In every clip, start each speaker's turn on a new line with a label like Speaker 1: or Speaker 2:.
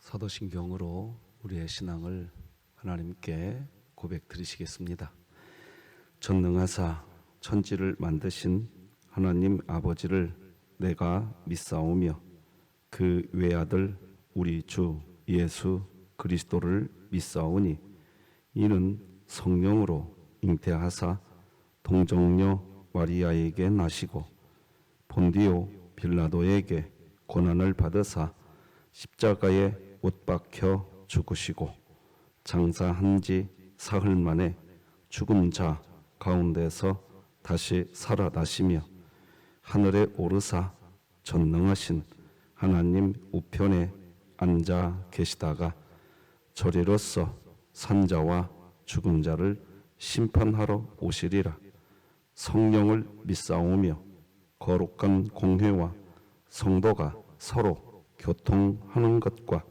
Speaker 1: 사도신경으로 우리의 신앙을 하나님께 고백드리시겠습니다. 전능하사 천지를 만드신 하나님 아버지를 내가 믿사오며 그 외아들 우리 주 예수 그리스도를 믿사오니 이는 성령으로 잉태하사 동정녀 마리아에게 나시고 본디오 빌라도에게 고난을 받으사 십자가에 못 박혀 죽으시고 장사한 지 사흘 만에 죽은 자 가운데서 다시 살아나시며 하늘에 오르사 전능하신 하나님 우편에 앉아 계시다가 저리로서 산자와 죽은 자를 심판하러 오시리라. 성령을 믿사오며 거룩한 공회와 성도가 서로 교통하는 것과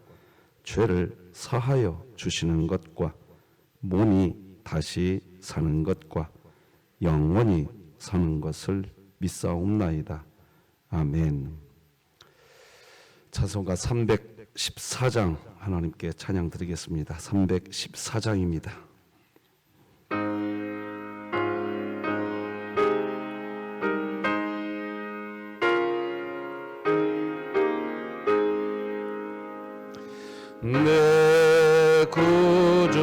Speaker 1: 죄를 사하여 주시는 것과 몸이 다시 사는 것과 영원히 사는 것을 믿사옵나이다. 아멘. 찬송가 314장 하나님께 찬양 드리겠습니다. 314장입니다. 내 구주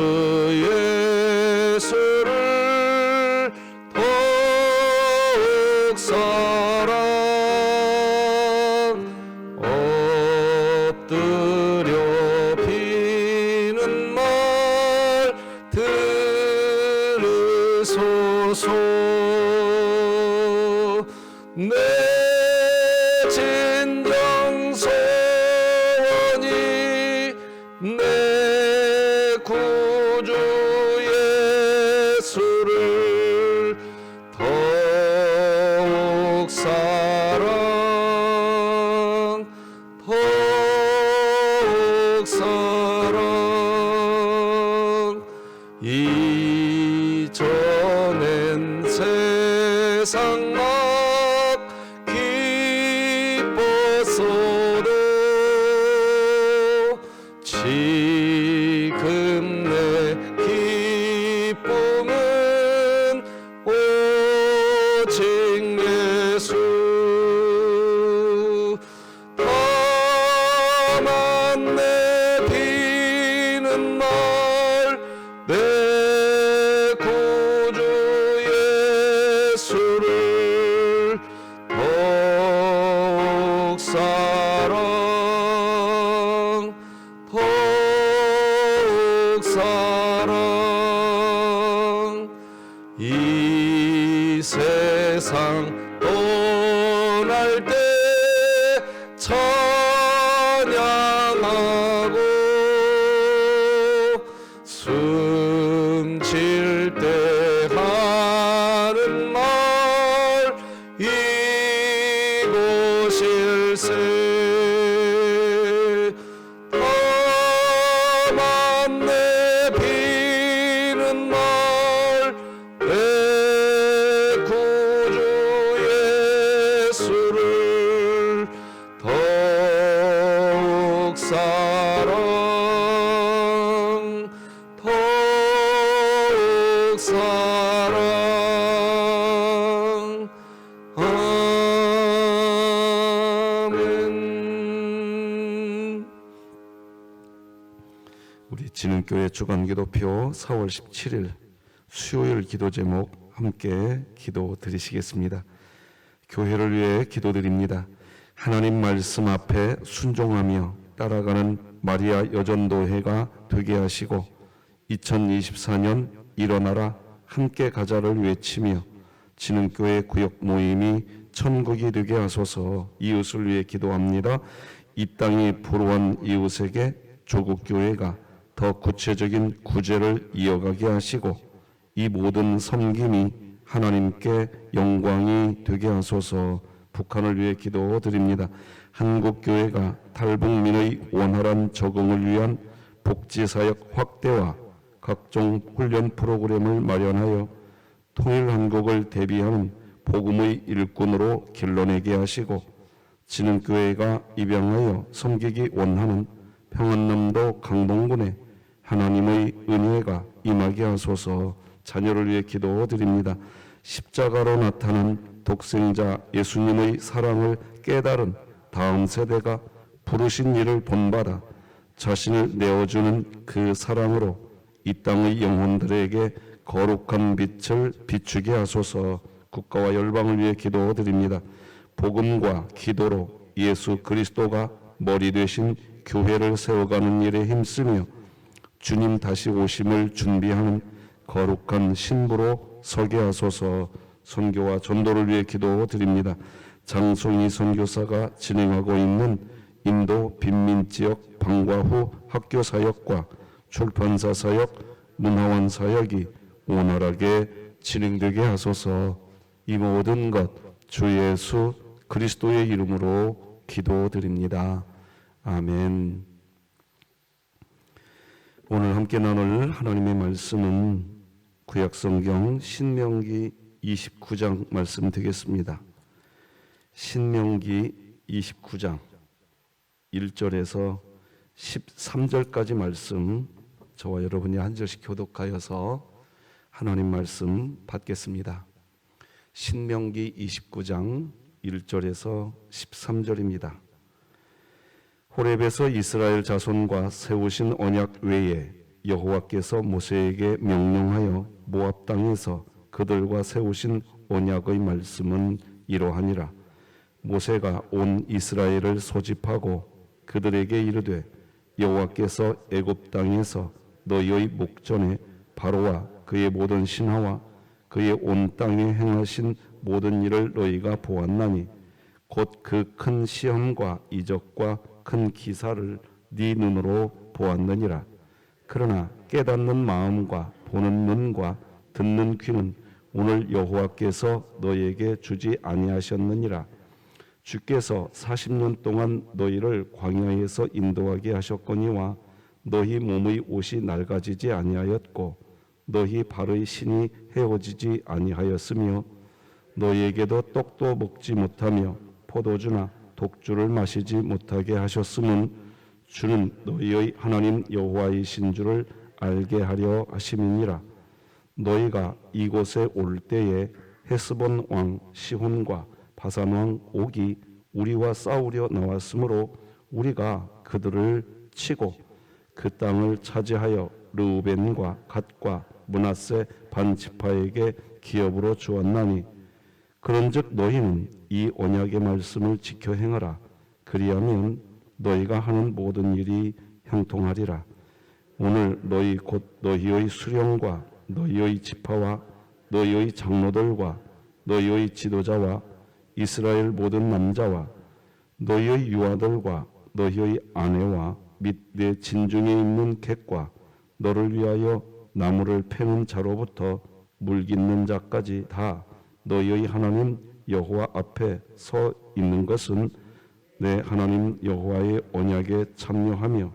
Speaker 1: 예수를 더욱 사랑 엎드려 비는 말 들으소서. 내 진정 소원이 내 구주 예수를 더욱 사랑 더욱 사랑 이전엔 세상 막 기뻤어도 지금 내 기쁨은 오직 예수. 다만 내 비는 말 내 구주 예수를 더욱 사랑 더욱 사랑 이 세상 떠날 때 찬양하고 숨쉴 때 하는 말 이곳일세. 다만 내 비는 말 내 구주 예수를 더욱 사랑 더욱 사랑. 아멘. 우리 진흥교회 주간기도표 4월 17일 수요일 기도 제목 함께 기도 드리시겠습니다. 교회를 위해 기도드립니다. 하나님 말씀 앞에 순종하며 따라가는 마리아 여전도회가 되게 하시고 2024년 일어나라 함께 가자를 외치며 진흥교회 구역 모임이 천국이 되게 하소서. 이웃을 위해 기도합니다. 이 땅이 불우한 이웃에게 조국교회가 더 구체적인 구제를 이어가게 하시고 이 모든 섬김이 하나님께 영광이 되게 하소서. 북한을 위해 기도드립니다. 한국교회가 탈북민의 원활한 적응을 위한 복지사역 확대와 각종 훈련 프로그램을 마련하여 통일한국을 대비하는 복음의 일꾼으로 길러내게 하시고 진흥교회가 입양하여 섬기기 원하는 평안남도 강동군에 하나님의 은혜가 임하게 하소서. 자녀를 위해 기도드립니다. 십자가로 나타난 독생자 예수님의 사랑을 깨달은 다음 세대가 부르신 일을 본받아 자신을 내어주는 그 사랑으로 이 땅의 영혼들에게 거룩한 빛을 비추게 하소서. 국가와 열방을 위해 기도드립니다. 복음과 기도로 예수 그리스도가 머리 되신 교회를 세워가는 일에 힘쓰며 주님 다시 오심을 준비하는 거룩한 신부로 서게 하소서. 선교와 전도를 위해 기도드립니다. 장송희 선교사가 진행하고 있는 인도 빈민지역 방과 후 학교 사역과 출판사 사역, 문화원 사역이 원활하게 진행되게 하소서. 이 모든 것 주 예수 그리스도의 이름으로 기도드립니다. 아멘. 오늘 함께 나눌 하나님의 말씀은 구약성경 신명기 29장 말씀 되겠습니다. 신명기 29장 1절에서 13절까지 말씀, 저와 여러분이 한 절씩 교독하여서 하나님 말씀 받겠습니다. 신명기 29장 1절에서 13절입니다. 호렙에서 이스라엘 자손과 세우신 언약 외에 여호와께서 모세에게 명령하여 모압 땅에서 그들과 세우신 언약의 말씀은 이러하니라. 모세가 온 이스라엘을 소집하고 그들에게 이르되 여호와께서 애굽 땅에서 너희의 목전에 바로와 그의 모든 신하와 그의 온 땅에 행하신 모든 일을 너희가 보았나니 곧 그 큰 시험과 이적과 큰 기사를 네 눈으로 보았느니라. 그러나 깨닫는 마음과 보는 눈과 듣는 귀는 오늘 여호와께서 너희에게 주지 아니하셨느니라. 주께서 40년 동안 너희를 광야에서 인도하게 하셨거니와 너희 몸의 옷이 낡아지지 아니하였고 너희 발의 신이 헤어지지 아니하였으며 너희에게도 떡도 먹지 못하며 포도주나 독주를 마시지 못하게 하셨음은 주는 너희의 하나님 여호와이신 줄을 알게 하려 하심이니라. 너희가 이곳에 올 때에 헤스본 왕 시혼과 바산 왕 옥이 우리와 싸우려 나왔으므로 우리가 그들을 치고 그 땅을 차지하여 르우벤과 갓과 므낫세 반 지파에게 기업으로 주었나니 그런즉 너희는 이 언약의 말씀을 지켜 행하라. 그리하면 너희가 하는 모든 일이 형통하리라. 오늘 너희 곧 너희의 수령과 너희의 지파와 너희의 장로들과 너희의 지도자와 이스라엘 모든 남자와 너희의 유아들과 너희의 아내와 및 내 진중에 있는 객과 너를 위하여 나무를 패는 자로부터 물 깃는 자까지 다 너희의 하나님 여호와 앞에 서 있는 것은 내 하나님 여호와의 언약에 참여하며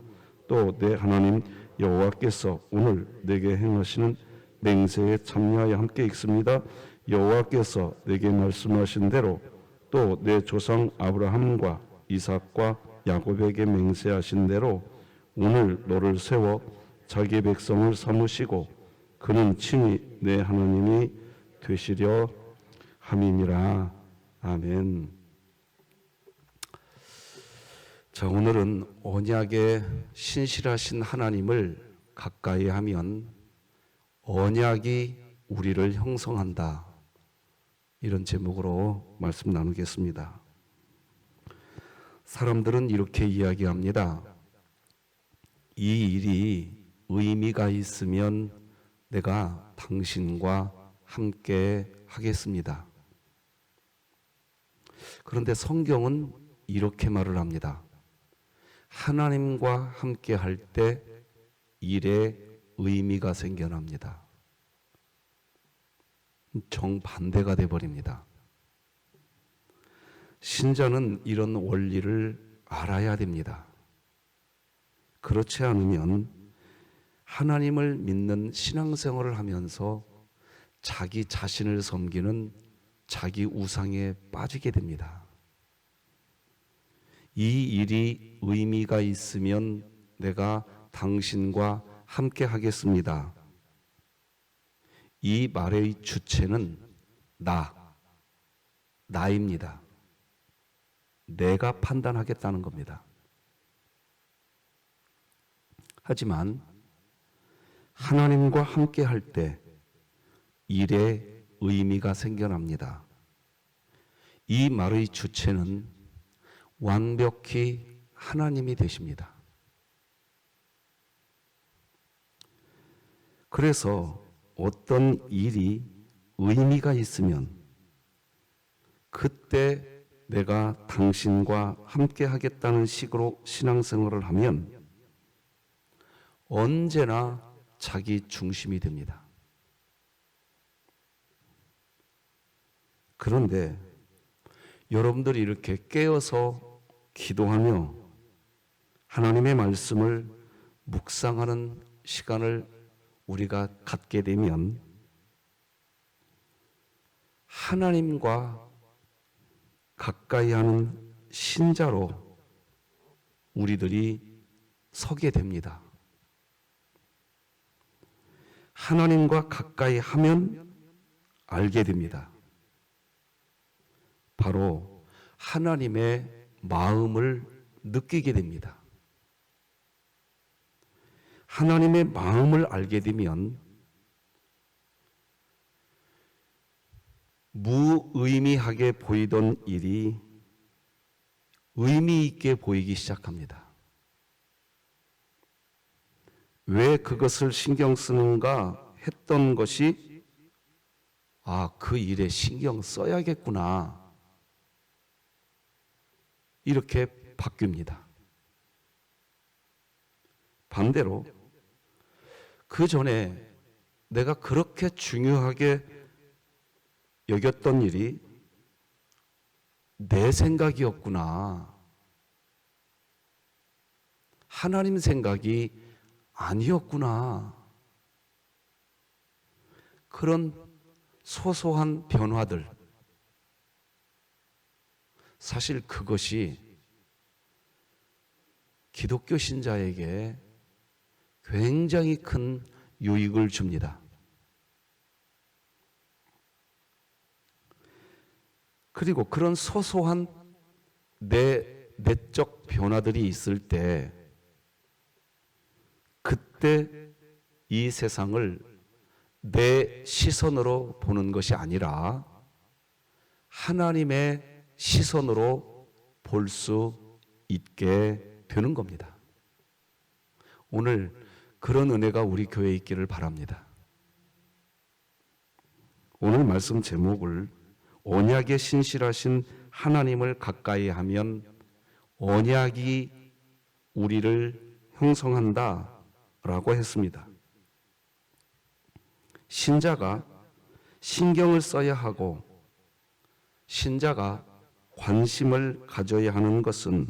Speaker 1: 또 내 하나님 여호와께서 오늘 내게 행하시는 맹세에 참여하여 함께 읽습니다. 여호와께서 내게 말씀하신 대로 또 내 조상 아브라함과 이삭과 야곱에게 맹세하신 대로 오늘 너를 세워 자기 백성을 삼으시고 그는 친히 내 하나님이 되시려 함이니라. 아멘. 자, 오늘은 언약에 신실하신 하나님을 가까이 하면 언약이 우리를 형성한다. 이런 제목으로 말씀 나누겠습니다. 사람들은 이렇게 이야기합니다. 이 일이 의미가 있으면 내가 당신과 함께 하겠습니다. 그런데 성경은 이렇게 말을 합니다. 하나님과 함께 할 때 일에 의미가 생겨납니다. 정반대가 돼버립니다. 신자는 이런 원리를 알아야 됩니다. 그렇지 않으면 하나님을 믿는 신앙생활을 하면서 자기 자신을 섬기는 자기 우상에 빠지게 됩니다. 이 일이 의미가 있으면 내가 당신과 함께 하겠습니다. 이 말의 주체는 나입니다. 내가 판단하겠다는 겁니다. 하지만 하나님과 함께 할 때 일에 의미가 생겨납니다. 이 말의 주체는 완벽히 하나님이 되십니다. 그래서 어떤 일이 의미가 있으면 그때 내가 당신과 함께 하겠다는 식으로 신앙생활을 하면 언제나 자기 중심이 됩니다. 그런데 여러분들이 이렇게 깨어서 기도하며 하나님의 말씀을 묵상하는 시간을 우리가 갖게 되면 하나님과 가까이 하는 신자로 우리들이 서게 됩니다. 하나님과 가까이 하면 알게 됩니다. 바로 하나님의 마음을 느끼게 됩니다. 하나님의 마음을 알게 되면 무의미하게 보이던 일이 의미 있게 보이기 시작합니다. 왜 그것을 신경 쓰는가 했던 것이 그 일에 신경 써야겠구나. 이렇게 바뀝니다. 반대로 그 전에 내가 그렇게 중요하게 여겼던 일이 내 생각이었구나. 하나님 생각이 아니었구나. 그런 소소한 변화들, 사실 그것이 기독교 신자에게 굉장히 큰 유익을 줍니다. 그리고 그런 소소한 내적 변화들이 있을 때 그때 이 세상을 내 시선으로 보는 것이 아니라 하나님의 시선으로 볼 수 있게 되는 겁니다. 오늘 그런 은혜가 우리 교회에 있기를 바랍니다. 오늘 말씀 제목을 언약에 신실하신 하나님을 가까이 하면 언약이 우리를 형성한다 라고 했습니다. 신자가 신경을 써야 하고 신자가 관심을 가져야 하는 것은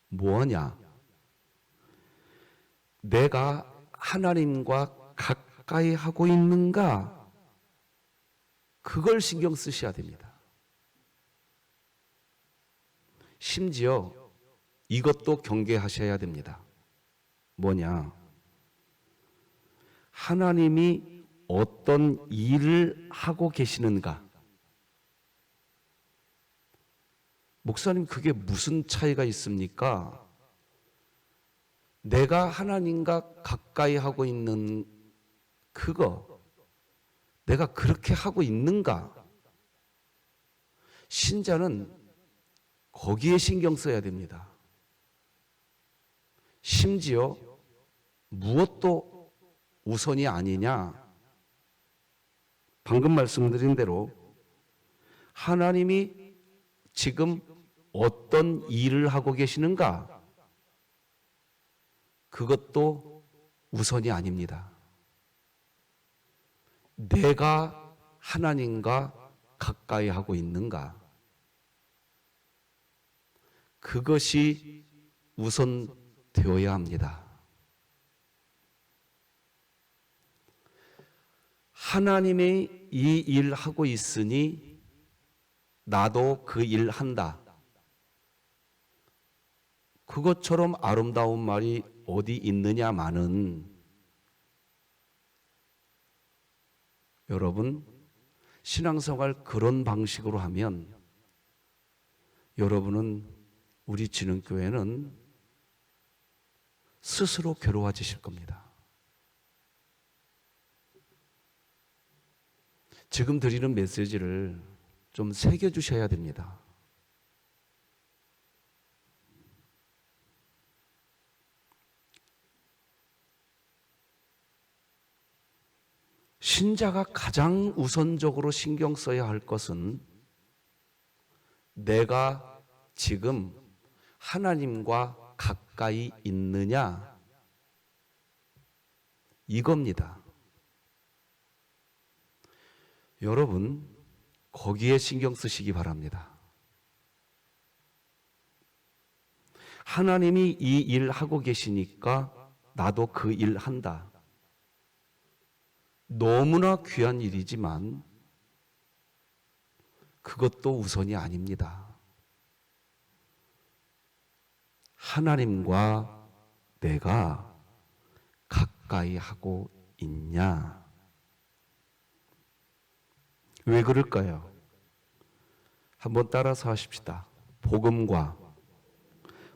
Speaker 1: 뭐냐? 내가 하나님과 가까이 하고 있는가? 그걸 신경 쓰셔야 됩니다. 심지어 이것도 경계하셔야 됩니다. 뭐냐? 하나님이 어떤 일을 하고 계시는가? 목사님, 그게 무슨 차이가 있습니까? 내가 하나님과 가까이 하고 있는 그거, 내가 그렇게 하고 있는가? 신자는 거기에 신경 써야 됩니다. 심지어 무엇도 우선이 아니냐? 방금 말씀드린 대로 하나님이 지금 어떤 일을 하고 계시는가? 그것도 우선이 아닙니다. 내가 하나님과 가까이 하고 있는가? 그것이 우선 되어야 합니다. 하나님이 이 일 하고 있으니 나도 그 일 한다. 그것처럼 아름다운 말이 어디 있느냐마는 여러분 신앙생활 그런 방식으로 하면 여러분은 우리 진흥교회는 스스로 괴로워지실 겁니다. 지금 드리는 메시지를 좀 새겨주셔야 됩니다. 신자가 가장 우선적으로 신경 써야 할 것은 내가 지금 하나님과 가까이 있느냐 이겁니다. 여러분 거기에 신경 쓰시기 바랍니다. 하나님이 이 일 하고 계시니까 나도 그 일 한다. 너무나 귀한 일이지만 그것도 우선이 아닙니다. 하나님과 내가 가까이 하고 있냐? 왜 그럴까요? 한번 따라서 하십시다. 복음과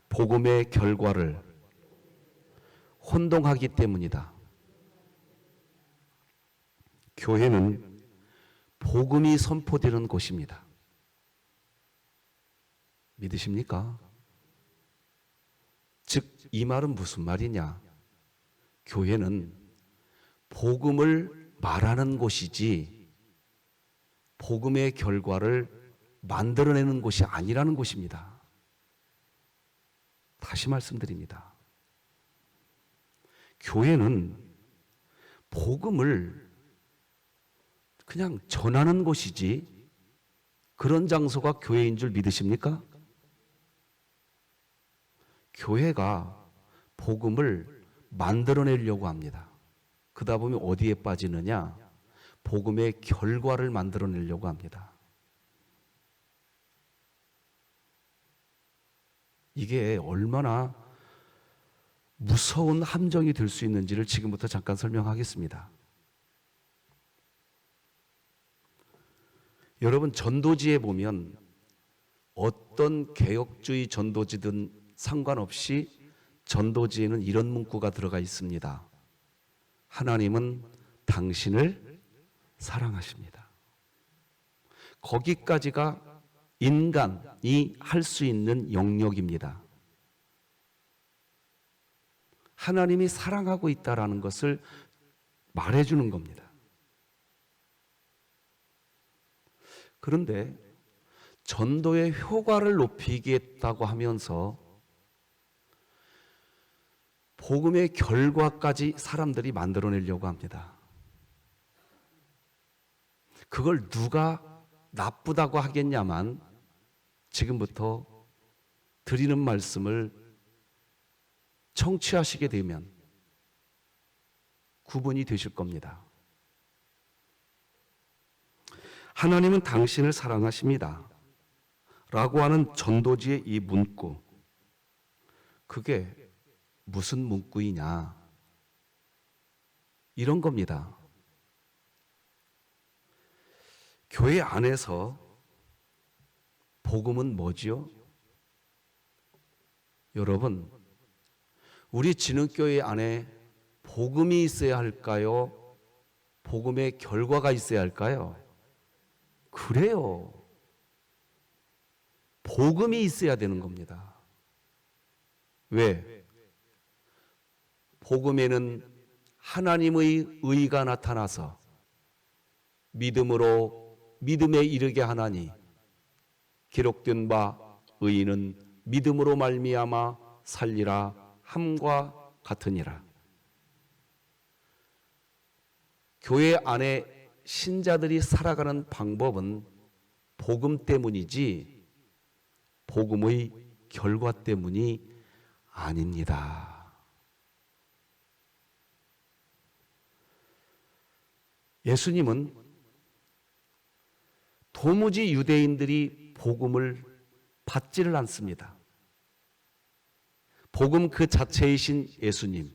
Speaker 1: 복음의 결과를 혼동하기 때문이다. 교회는 복음이 선포되는 곳입니다. 믿으십니까? 즉, 이 말은 무슨 말이냐? 교회는 복음을 말하는 곳이지 복음의 결과를 만들어내는 곳이 아니라는 곳입니다. 다시 말씀드립니다. 교회는 복음을 그냥 전하는 곳이지 그런 장소가 교회인 줄 믿으십니까? 교회가 복음을 만들어내려고 합니다. 그러다 보면 어디에 빠지느냐? 복음의 결과를 만들어내려고 합니다. 이게 얼마나 무서운 함정이 될 수 있는지를 지금부터 잠깐 설명하겠습니다. 여러분 전도지에 보면 어떤 개혁주의 전도지든 상관없이 전도지에는 이런 문구가 들어가 있습니다. 하나님은 당신을 사랑하십니다. 거기까지가 인간이 할 수 있는 영역입니다. 하나님이 사랑하고 있다는 것을 말해주는 겁니다. 그런데 전도의 효과를 높이겠다고 하면서 복음의 결과까지 사람들이 만들어내려고 합니다. 그걸 누가 나쁘다고 하겠냐만 지금부터 드리는 말씀을 청취하시게 되면 구분이 되실 겁니다. 하나님은 당신을 사랑하십니다. 라고 하는 전도지의 이 문구, 그게 무슨 문구이냐? 이런 겁니다. 교회 안에서 복음은 뭐지요? 여러분, 우리 진흥교회 안에 복음이 있어야 할까요? 복음의 결과가 있어야 할까요? 그래요. 복음이 있어야 되는 겁니다. 왜? 복음에는 하나님의 의가 나타나서 믿음으로 믿음에 이르게 하나니 기록된 바 의인은 믿음으로 말미암아 살리라 함과 같으니라. 교회 안에 신자들이 살아가는 방법은 복음 때문이지 복음의 결과 때문이 아닙니다. 예수님은 도무지 유대인들이 복음을 받지를 않습니다. 복음 그 자체이신 예수님.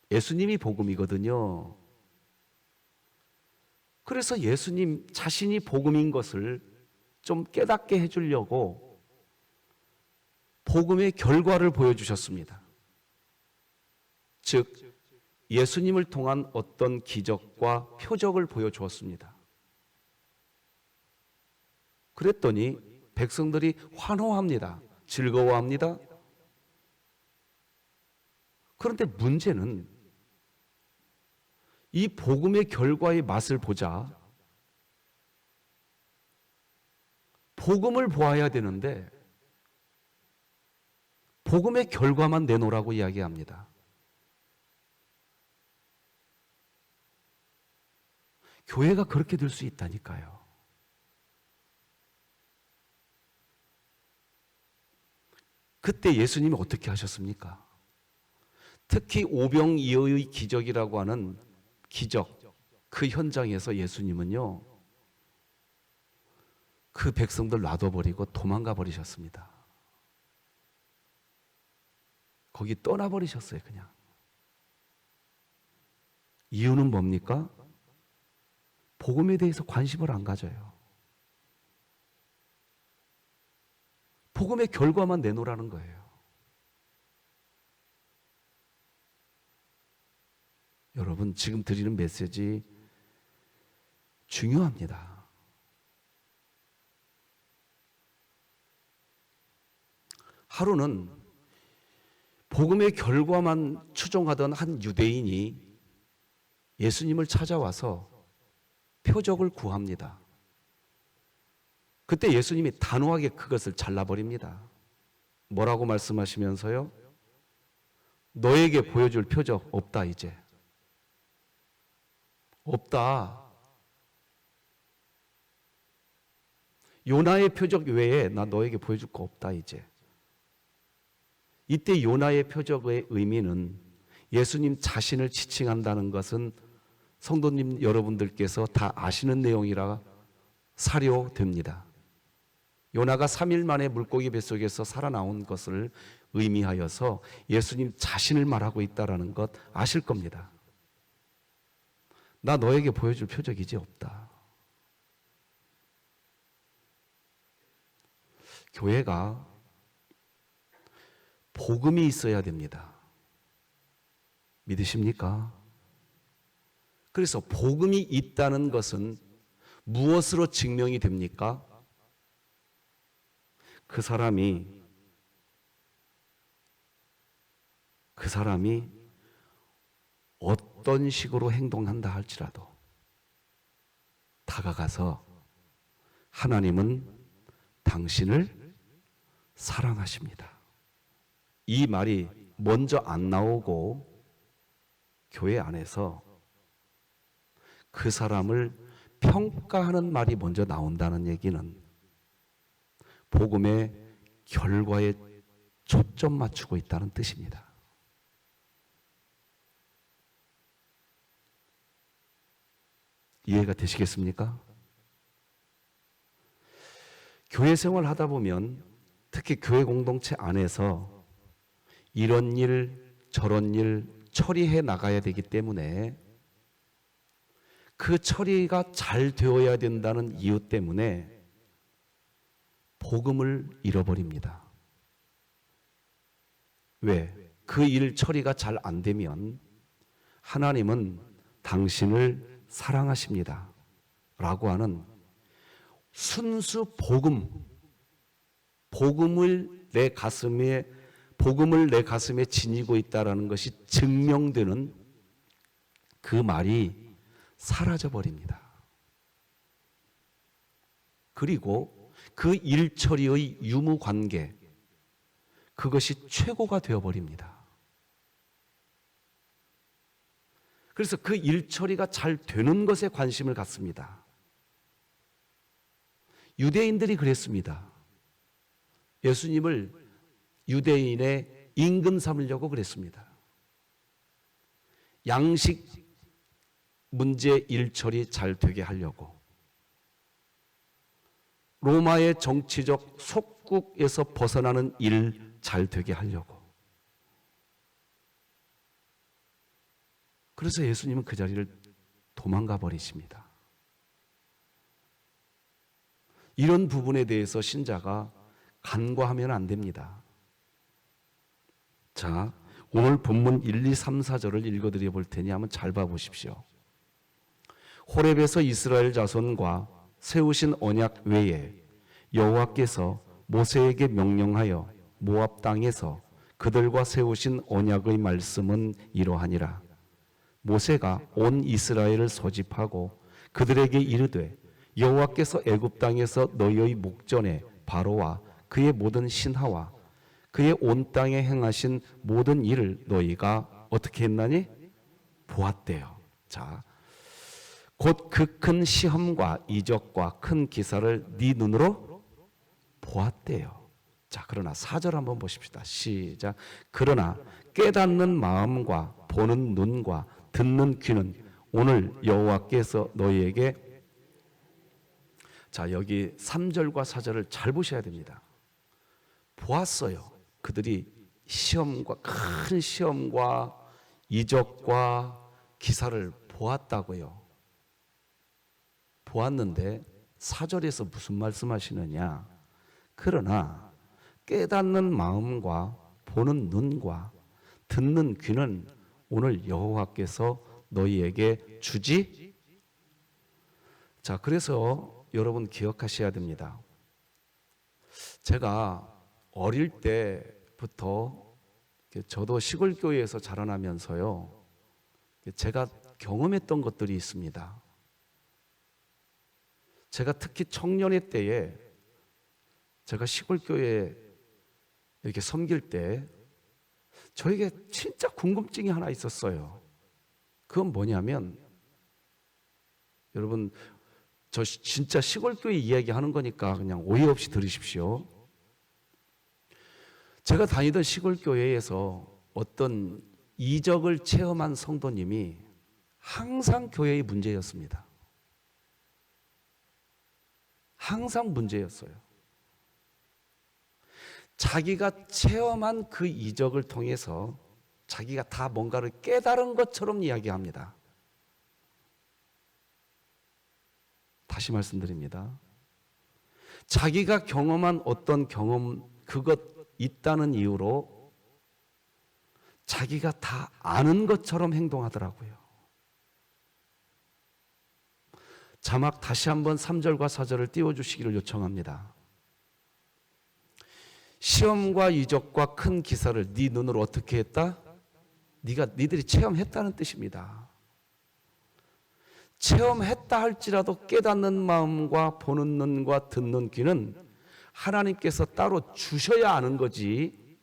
Speaker 1: 예수님이 복음이거든요. 그래서 예수님 자신이 복음인 것을 좀 깨닫게 해주려고 복음의 결과를 보여주셨습니다. 즉, 예수님을 통한 어떤 기적과 표적을 보여주었습니다. 그랬더니 백성들이 환호합니다. 즐거워합니다. 그런데 문제는 이 복음의 결과의 맛을 보자. 복음을 보아야 되는데 복음의 결과만 내놓으라고 이야기합니다. 교회가 그렇게 될 수 있다니까요. 그때 예수님이 어떻게 하셨습니까? 특히 오병이어의 기적이라고 하는 기적, 그 현장에서 예수님은요, 그 백성들 놔둬버리고 도망가 버리셨습니다. 거기 떠나버리셨어요, 그냥. 이유는 뭡니까? 복음에 대해서 관심을 안 가져요. 복음의 결과만 내놓으라는 거예요. 여러분, 지금 드리는 메시지 중요합니다. 하루는 복음의 결과만 추종하던 한 유대인이 예수님을 찾아와서 표적을 구합니다. 그때 예수님이 단호하게 그것을 잘라버립니다. 뭐라고 말씀하시면서요? 너에게 보여줄 표적 없다, 이제. 없다. 요나의 표적 외에 나 너에게 보여줄 거 없다, 이제. 이때 요나의 표적의 의미는 예수님 자신을 지칭한다는 것은 성도님 여러분들께서 다 아시는 내용이라 사료됩니다. 요나가 3일 만에 물고기 뱃속에서 살아나온 것을 의미하여서 예수님 자신을 말하고 있다는 것 아실 겁니다. 나 너에게 보여줄 표적이 이제 없다. 교회가 복음이 있어야 됩니다. 믿으십니까? 그래서 복음이 있다는 것은 무엇으로 증명이 됩니까? 그 사람이 어떤 식으로 행동한다 할지라도 다가가서 하나님은 당신을 사랑하십니다. 이 말이 먼저 안 나오고 교회 안에서 그 사람을 평가하는 말이 먼저 나온다는 얘기는 복음의 결과에 초점 맞추고 있다는 뜻입니다. 이해가 되시겠습니까? 교회 생활 하다 보면 특히 교회 공동체 안에서 이런 일 저런 일 처리해 나가야 되기 때문에 그 처리가 잘 되어야 된다는 이유 때문에 복음을 잃어버립니다. 왜? 그 일 처리가 잘 안 되면 하나님은 당신을 사랑하십니다 라고 하는 순수 복음을 내 가슴에 지니고 있다는 것이 증명되는 그 말이 사라져 버립니다. 그리고 그 일처리의 유무관계, 그것이 최고가 되어버립니다. 그래서 그 일처리가 잘 되는 것에 관심을 갖습니다. 유대인들이 그랬습니다. 예수님을 유대인의 임금 삼으려고 그랬습니다. 양식 문제 일처리 잘 되게 하려고, 로마의 정치적 속국에서 벗어나는 일 잘 되게 하려고, 그래서 예수님은 그 자리를 도망가 버리십니다. 이런 부분에 대해서 신자가 간과하면 안 됩니다. 자, 오늘 본문 1, 2, 3, 4절을 읽어드려 볼 테니 한번 잘 봐보십시오. 호렙에서 이스라엘 자손과 세우신 언약 외에 여호와께서 모세에게 명령하여 모압 땅에서 그들과 세우신 언약의 말씀은 이러하니라. 모세가 온 이스라엘을 소집하고 그들에게 이르되 여호와께서 애굽 땅에서 너희의 목전에 바로와 그의 모든 신하와 그의 온 땅에 행하신 모든 일을 너희가 어떻게 했나니? 보았대요. 자, 곧 그 큰 시험과 이적과 큰 기사를 네 눈으로 보았대요. 자, 그러나 4절 한번 보십시다. 시작. 그러나 깨닫는 마음과 보는 눈과 듣는 귀는 오늘 여호와께서 너희에게, 자, 여기 3절과 4절을 잘 보셔야 됩니다. 보았어요. 그들이 시험과 큰 시험과 이적과 기사를 보았다고요. 보았는데 4절에서 무슨 말씀하시느냐? 그러나 깨닫는 마음과 보는 눈과 듣는 귀는 오늘 여호와께서 너희에게 주지. 자, 그래서 여러분 기억하셔야 됩니다. 제가 어릴 때부터 저도 시골 교회에서 자라나면서요, 제가 경험했던 것들이 있습니다. 제가 특히 청년의 때에 제가 시골 교회에 이렇게 섬길 때 저에게 진짜 궁금증이 하나 있었어요. 그건 뭐냐면, 여러분 저 진짜 시골 교회 이야기하는 거니까 그냥 오해 없이 들으십시오. 제가 다니던 시골 교회에서 어떤 이적을 체험한 성도님이 항상 교회의 문제였습니다. 항상 문제였어요. 자기가 체험한 그 이적을 통해서 자기가 다 뭔가를 깨달은 것처럼 이야기합니다. 다시 말씀드립니다. 자기가 경험한 어떤 경험, 그것 있다는 이유로 자기가 다 아는 것처럼 행동하더라고요. 자막 다시 한번 3절과 4절을 띄워주시기를 요청합니다. 시험과 이적과 큰 기사를 네 눈으로 어떻게 했다? 니들이 체험했다는 뜻입니다. 체험했다 할지라도 깨닫는 마음과 보는 눈과 듣는 귀는 하나님께서 따로 주셔야 아는 거지,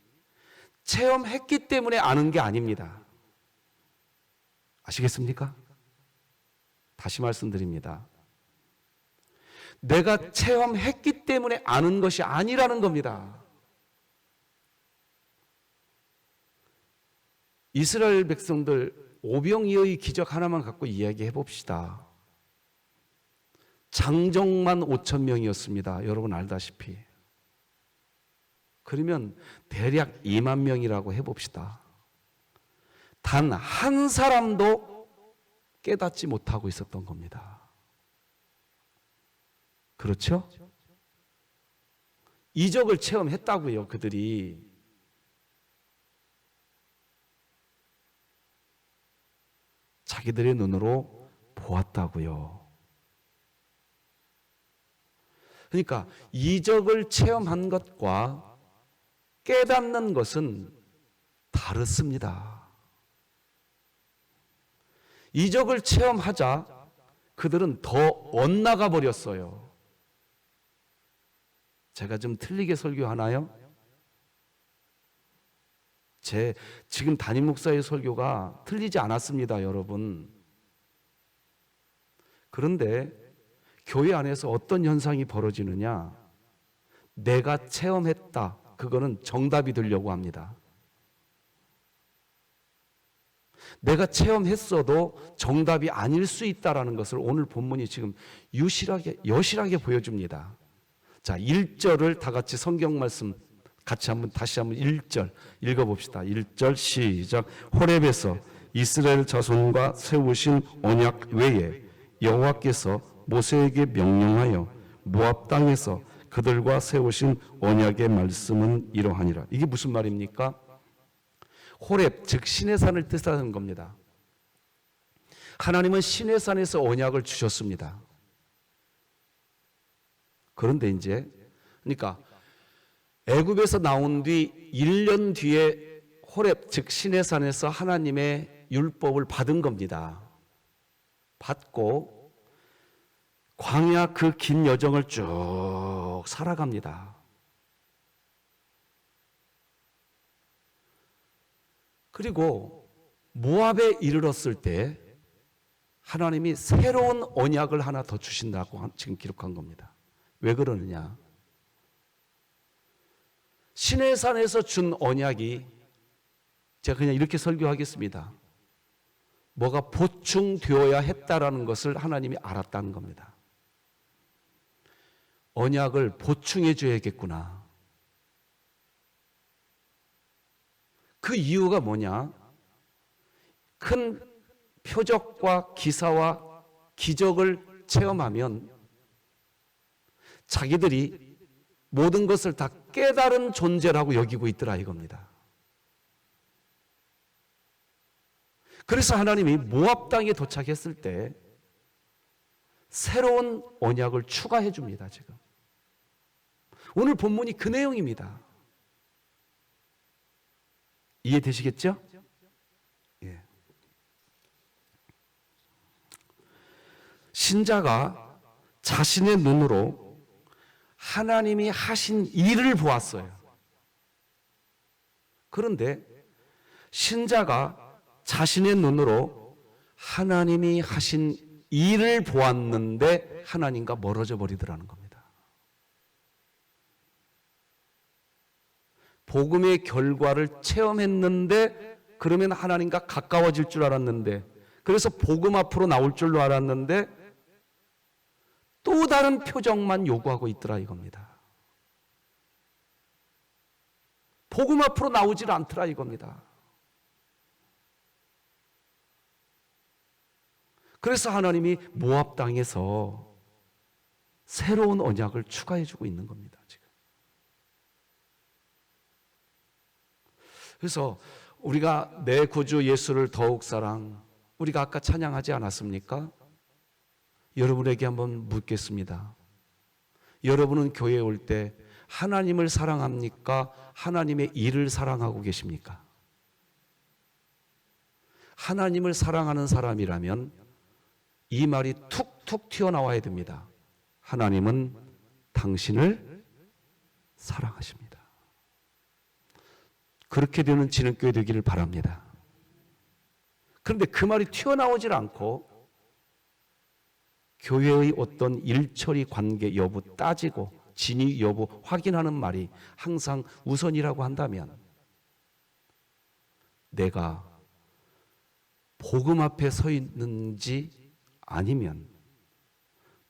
Speaker 1: 체험했기 때문에 아는 게 아닙니다. 아시겠습니까? 다시 말씀드립니다. 내가 체험했기 때문에 아는 것이 아니라는 겁니다. 이스라엘 백성들 오병이어의 기적 하나만 갖고 이야기해 봅시다. 장정만 5천 명이었습니다. 여러분 알다시피. 그러면 대략 2만 명이라고 해봅시다. 단 한 사람도 깨닫지 못하고 있었던 겁니다. 그렇죠? 이적을 체험했다고요, 그들이. 자기들의 눈으로 보았다고요. 그러니까 이적을 체험한 것과 깨닫는 것은 다릅니다. 이적을 체험하자 그들은 더 엇나가 버렸어요. 제가 좀 틀리게 설교하나요? 제 지금 담임 목사의 설교가 틀리지 않았습니다, 여러분. 그런데 교회 안에서 어떤 현상이 벌어지느냐? 내가 체험했다, 그거는 정답이 되려고 합니다. 내가 체험했어도 정답이 아닐 수 있다는 것을 오늘 본문이 지금 여실하게 보여줍니다. 자, 1절을 다 같이 성경 말씀 같이 다시 한번 1절 읽어봅시다. 1절 시작. 호렙에서 이스라엘 자손과 세우신 언약 외에 여호와께서 모세에게 명령하여 모압 땅에서 그들과 세우신 언약의 말씀은 이러하니라. 이게 무슨 말입니까? 호렙, 즉 시내산을 뜻하는 겁니다. 하나님은 시내산에서 언약을 주셨습니다. 그런데 이제 그러니까 애굽에서 나온 뒤 1년 뒤에 호렙, 즉 시내산에서 하나님의 율법을 받은 겁니다. 받고 광야 그 긴 여정을 쭉 살아갑니다. 그리고 모압에 이르렀을 때 하나님이 새로운 언약을 하나 더 주신다고 지금 기록한 겁니다. 왜 그러느냐? 시내산에서 준 언약이, 제가 그냥 이렇게 설교하겠습니다. 뭐가 보충되어야 했다라는 것을 하나님이 알았다는 겁니다. 언약을 보충해 줘야겠구나. 그 이유가 뭐냐? 큰 표적과 기사와 기적을 체험하면 자기들이 모든 것을 다 깨달은 존재라고 여기고 있더라 이겁니다. 그래서 하나님이 모압 땅에 도착했을 때 새로운 언약을 추가해 줍니다. 지금 오늘 본문이 그 내용입니다. 이해되시겠죠? 예. 신자가 자신의 눈으로 하나님이 하신 일을 보았어요. 그런데 신자가 자신의 눈으로 하나님이 하신 일을 보았는데 하나님과 멀어져 버리더라는 겁니다. 복음의 결과를 체험했는데 그러면 하나님과 가까워질 줄 알았는데, 그래서 복음 앞으로 나올 줄로 알았는데 또 다른 표적만 요구하고 있더라 이겁니다. 복음 앞으로 나오질 않더라 이겁니다. 그래서 하나님이 모압 땅에서 새로운 언약을 추가해주고 있는 겁니다. 지금. 그래서 우리가 내 구주 예수를 더욱 사랑, 우리가 아까 찬양하지 않았습니까? 여러분에게 한번 묻겠습니다. 여러분은 교회에 올 때 하나님을 사랑합니까? 하나님의 일을 사랑하고 계십니까? 하나님을 사랑하는 사람이라면 이 말이 툭툭 튀어나와야 됩니다. 하나님은 당신을 사랑하십니다. 그렇게 되는 진흥교회 되기를 바랍니다. 그런데 그 말이 튀어나오질 않고 교회의 어떤 일처리 관계 여부 따지고 진위 여부 확인하는 말이 항상 우선이라고 한다면 내가 복음 앞에 서 있는지 아니면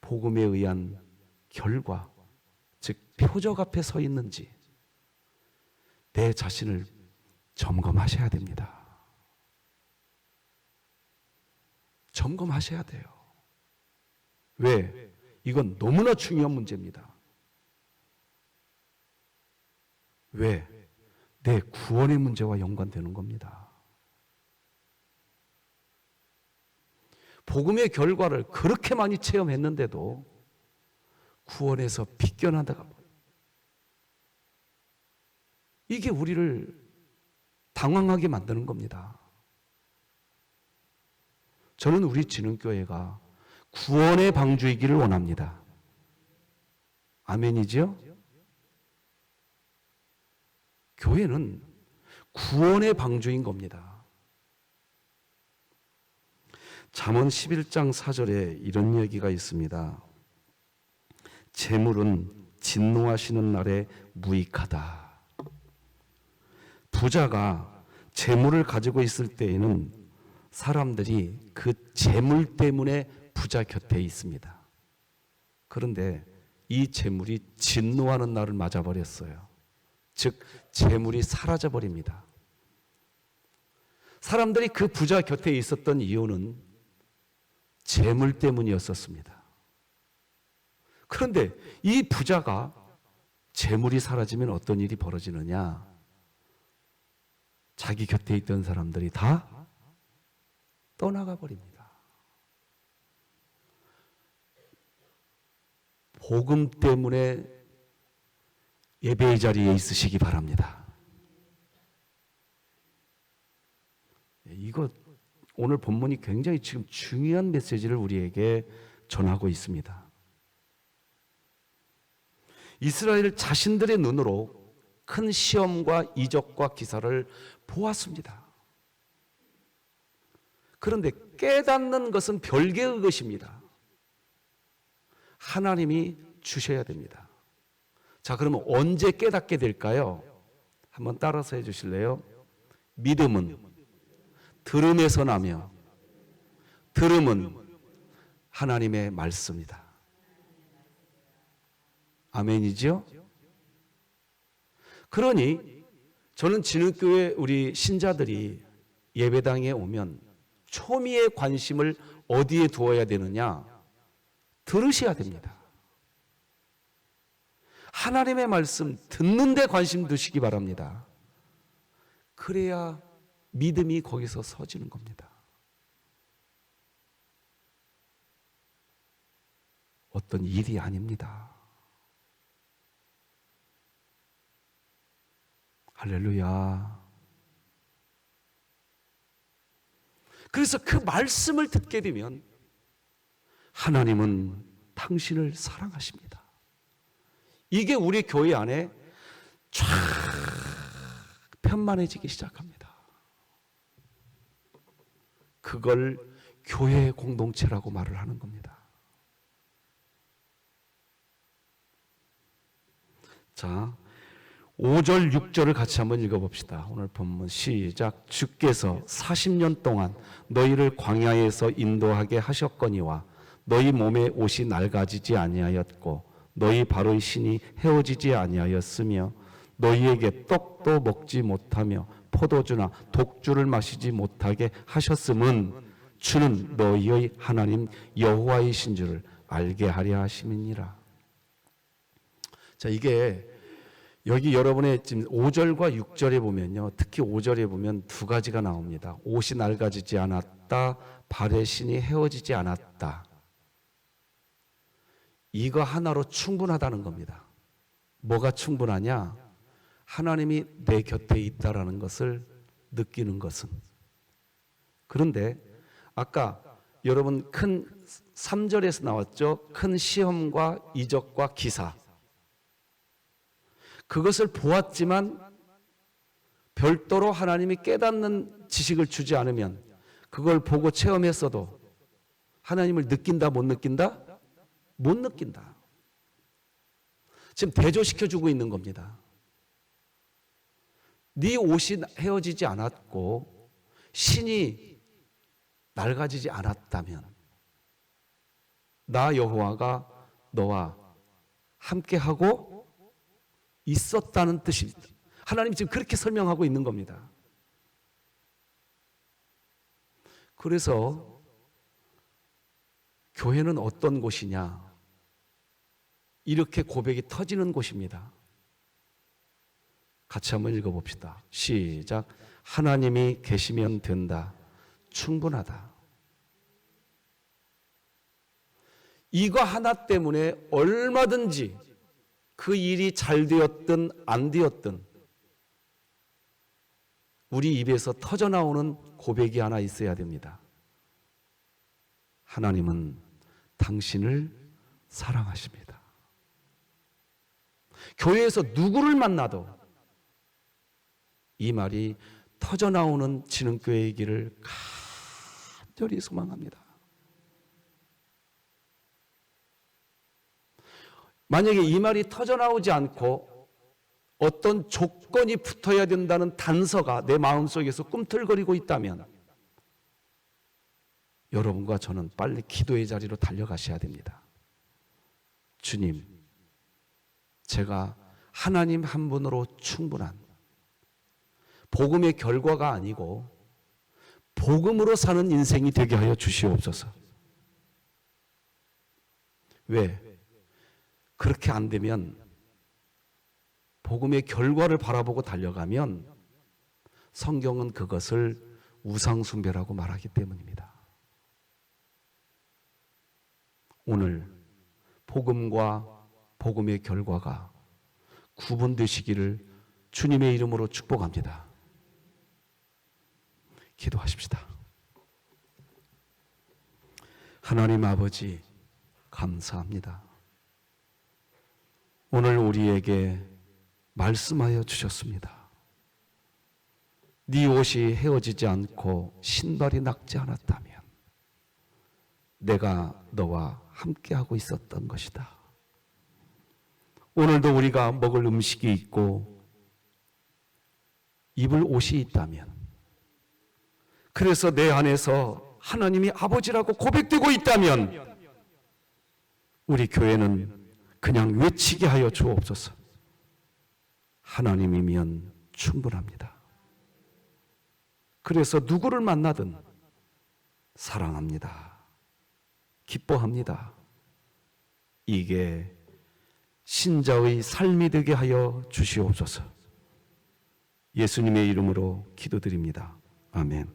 Speaker 1: 복음에 의한 결과, 즉 표적 앞에 서 있는지 내 자신을 점검하셔야 됩니다. 점검하셔야 돼요. 왜? 이건 너무나 중요한 문제입니다. 왜? 내 구원의 문제와 연관되는 겁니다. 복음의 결과를 그렇게 많이 체험했는데도 구원에서 빗겨나다가 이게 우리를 당황하게 만드는 겁니다. 저는 우리 진흥교회가 구원의 방주이기를 원합니다. 아멘이죠? 교회는 구원의 방주인 겁니다. 잠언 11장 4절에 이런 얘기가 있습니다. 재물은 진노하시는 날에 무익하다. 부자가 재물을 가지고 있을 때에는 사람들이 그 재물 때문에 부자 곁에 있습니다. 그런데 이 재물이 진노하는 날을 맞아버렸어요. 즉 재물이 사라져버립니다. 사람들이 그 부자 곁에 있었던 이유는 재물 때문이었었습니다. 그런데 이 부자가 재물이 사라지면 어떤 일이 벌어지느냐? 자기 곁에 있던 사람들이 다 떠나가 버립니다. 복음 때문에 예배의 자리에 있으시기 바랍니다. 이거 오늘 본문이 굉장히 지금 중요한 메시지를 우리에게 전하고 있습니다. 이스라엘 자신들의 눈으로 큰 시험과 이적과 기사를 보았습니다. 그런데 깨닫는 것은 별개의 것입니다. 하나님이 주셔야 됩니다. 자, 그러면 언제 깨닫게 될까요? 한번 따라서 해주실래요? 믿음은 들음에서 나며 들음은 하나님의 말씀이다. 아멘이죠? 그러니 저는 진흙교회 우리 신자들이 예배당에 오면 초미의 관심을 어디에 두어야 되느냐? 들으셔야 됩니다. 하나님의 말씀 듣는 데 관심 두시기 바랍니다. 그래야 믿음이 거기서 서지는 겁니다. 어떤 일이 아닙니다. 할렐루야. 그래서 그 말씀을 듣게 되면 하나님은 당신을 사랑하십니다. 이게 우리 교회 안에 쫙 편만해지기 시작합니다. 그걸 교회 공동체라고 말을 하는 겁니다. 자, 5절, 6절을 같이 한번 읽어봅시다. 오늘 본문 시작. 주께서 40년 동안 너희를 광야에서 인도하게 하셨거니와 너희 몸에 옷이 낡아지지 아니하였고 너희 발의 신이 헤어지지 아니하였으며 너희에게 떡도 먹지 못하며 포도주나 독주를 마시지 못하게 하셨음은 주는 너희의 하나님 여호와이신 줄을 알게 하려 하심이니라. 자, 이게 여기 여러분의 지금 5절과 6절에 보면요, 특히 5절에 보면 두 가지가 나옵니다. 옷이 낡아지지 않았다, 발의 신이 헤어지지 않았다. 이거 하나로 충분하다는 겁니다. 뭐가 충분하냐? 하나님이 내 곁에 있다라는 것을 느끼는 것은. 그런데 아까 여러분 큰 3절에서 나왔죠. 큰 시험과 이적과 기사. 그것을 보았지만 별도로 하나님이 깨닫는 지식을 주지 않으면 그걸 보고 체험했어도 하나님을 느낀다 못 느낀다? 못 느낀다. 지금 대조시켜주고 있는 겁니다. 네 옷이 헤어지지 않았고 신이 낡아지지 않았다면 나 여호와가 너와 함께하고 있었다는 뜻입니다. 하나님이 지금 그렇게 설명하고 있는 겁니다. 그래서 교회는 어떤 곳이냐? 이렇게 고백이 터지는 곳입니다. 같이 한번 읽어봅시다. 시작. 하나님이 계시면 된다. 충분하다. 이거 하나 때문에 얼마든지 그 일이 잘 되었든 안 되었든 우리 입에서 터져나오는 고백이 하나 있어야 됩니다. 하나님은 당신을 사랑하십니다. 교회에서 누구를 만나도 이 말이 터져나오는 진흥교회이기를 간절히 소망합니다. 만약에 이 말이 터져나오지 않고 어떤 조건이 붙어야 된다는 단서가 내 마음속에서 꿈틀거리고 있다면 여러분과 저는 빨리 기도의 자리로 달려가셔야 됩니다. 주님, 제가 하나님 한 분으로 충분한 복음의 결과가 아니고 복음으로 사는 인생이 되게 하여 주시옵소서. 왜? 그렇게 안 되면, 복음의 결과를 바라보고 달려가면 성경은 그것을 우상숭배라고 말하기 때문입니다. 오늘 복음과 복음의 결과가 구분되시기를 주님의 이름으로 축복합니다. 기도하십시다. 하나님 아버지, 감사합니다. 오늘 우리에게 말씀하여 주셨습니다. 네 옷이 헤어지지 않고 신발이 낡지 않았다면 내가 너와 함께하고 있었던 것이다. 오늘도 우리가 먹을 음식이 있고 입을 옷이 있다면, 그래서 내 안에서 하나님이 아버지라고 고백되고 있다면 우리 교회는 그냥 외치게 하여 주옵소서. 하나님이면 충분합니다. 그래서 누구를 만나든 사랑합니다. 기뻐합니다. 이게 신자의 삶이 되게 하여 주시옵소서. 예수님의 이름으로 기도드립니다. 아멘.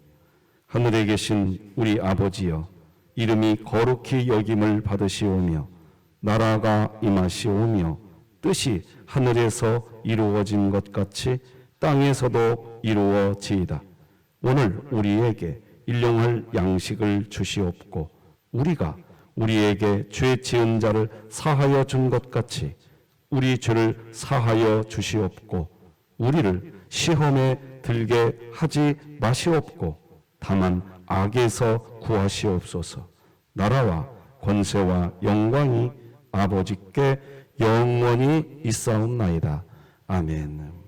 Speaker 1: 하늘에 계신 우리 아버지여, 이름이 거룩히 여김을 받으시오며 나라가 임하시오며 뜻이 하늘에서 이루어진 것 같이 땅에서도 이루어지이다. 오늘 우리에게 일용할 양식을 주시옵고 우리가 우리에게 죄 지은 자를 사하여 준 것 같이 우리 죄를 사하여 주시옵고 우리를 시험에 들게 하지 마시옵고 다만 악에서 구하시옵소서. 나라와 권세와 영광이 아버지께 영원히 있사옵나이다. 아멘.